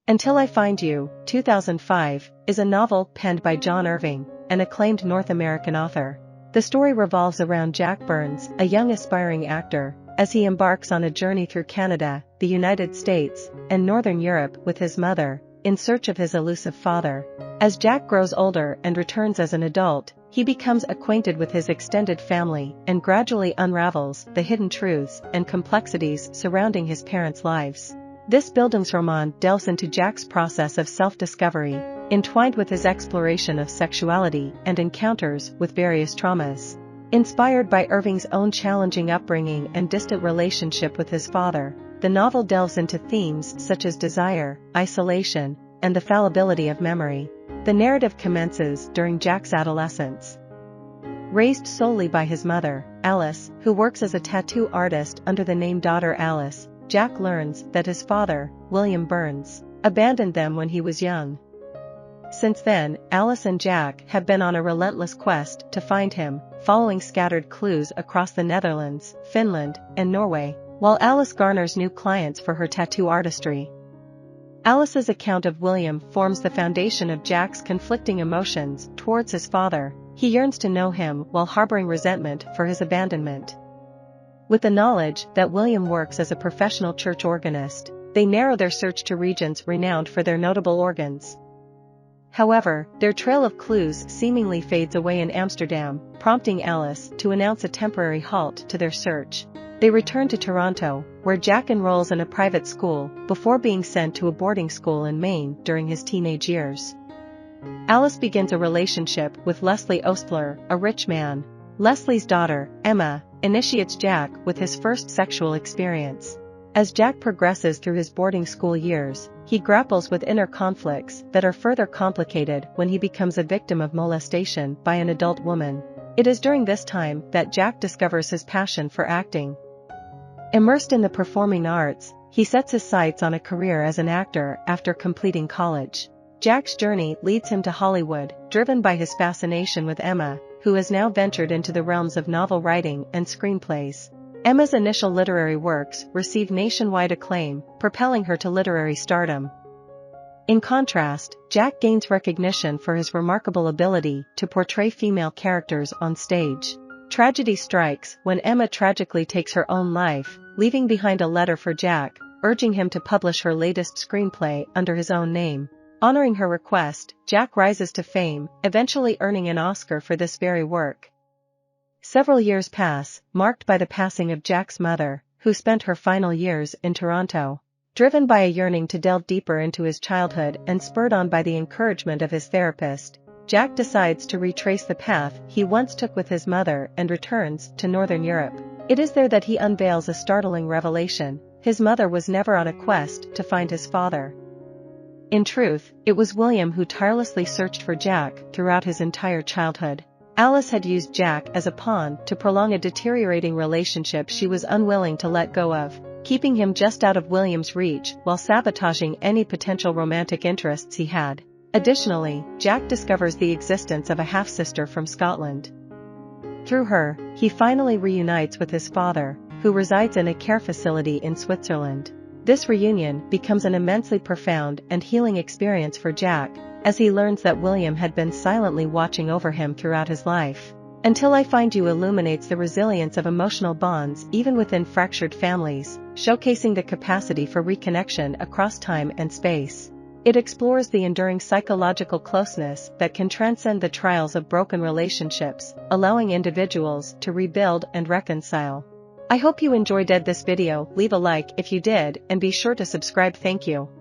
Until I Find You, 2005, is a novel penned by John Irving, an acclaimed North American author. The story revolves around Jack Burns, a young aspiring actor, as he embarks on a journey through Canada, the United States, and Northern Europe with his mother, in search of his elusive father. As Jack grows older and returns as an adult, he becomes acquainted with his extended family and gradually unravels the hidden truths and complexities surrounding his parents' lives. This Bildungsroman delves into Jack's process of self-discovery, entwined with his exploration of sexuality and encounters with various traumas. Inspired by Irving's own challenging upbringing and distant relationship with his father, the novel delves into themes such as desire, isolation, and the fallibility of memory. The narrative commences during Jack's adolescence. Raised solely by his mother, Alice, who works as a tattoo artist under the name Daughter Alice, Jack learns that his father, William Burns, abandoned them when he was young. Since then, Alice and Jack have been on a relentless quest to find him, following scattered clues across the Netherlands, Finland, and Norway, while Alice garners new clients for her tattoo artistry. Alice's account of William forms the foundation of Jack's conflicting emotions towards his father. He yearns to know him while harboring resentment for his abandonment. With the knowledge that William works as a professional church organist, they narrow their search to regions renowned for their notable organs. However, their trail of clues seemingly fades away in Amsterdam, prompting Alice to announce a temporary halt to their search. They return to Toronto, where Jack enrolls in a private school, before being sent to a boarding school in Maine during his teenage years. Alice begins a relationship with Leslie Ostler, a rich man. Leslie's daughter, Emma, initiates Jack with his first sexual experience. As Jack progresses through his boarding school years, he grapples with inner conflicts that are further complicated when he becomes a victim of molestation by an adult woman. It is during this time that Jack discovers his passion for acting. Immersed in the performing arts, he sets his sights on a career as an actor after completing college. Jack's journey leads him to Hollywood, driven by his fascination with Emma, who has now ventured into the realms of novel writing and screenplays. Emma's initial literary works receive nationwide acclaim, propelling her to literary stardom. In contrast, Jack gains recognition for his remarkable ability to portray female characters on stage. Tragedy strikes when Emma tragically takes her own life, leaving behind a letter for Jack, urging him to publish her latest screenplay under his own name. Honoring her request, Jack rises to fame, eventually earning an Oscar for this very work. Several years pass, marked by the passing of Jack's mother, who spent her final years in Toronto. Driven by a yearning to delve deeper into his childhood and spurred on by the encouragement of his therapist, Jack decides to retrace the path he once took with his mother and returns to Northern Europe. It is there that he unveils a startling revelation: his mother was never on a quest to find his father. In truth, it was William who tirelessly searched for Jack throughout his entire childhood. Alice had used Jack as a pawn to prolong a deteriorating relationship she was unwilling to let go of, keeping him just out of William's reach while sabotaging any potential romantic interests he had. Additionally, Jack discovers the existence of a half-sister from Scotland. Through her, he finally reunites with his father, who resides in a care facility in Switzerland. This reunion becomes an immensely profound and healing experience for Jack, as he learns that William had been silently watching over him throughout his life. Until I Find You illuminates the resilience of emotional bonds even within fractured families, showcasing the capacity for reconnection across time and space. It explores the enduring psychological closeness that can transcend the trials of broken relationships, allowing individuals to rebuild and reconcile. I hope you enjoyed this video. Leave a like if you did, and be sure to subscribe. Thank you.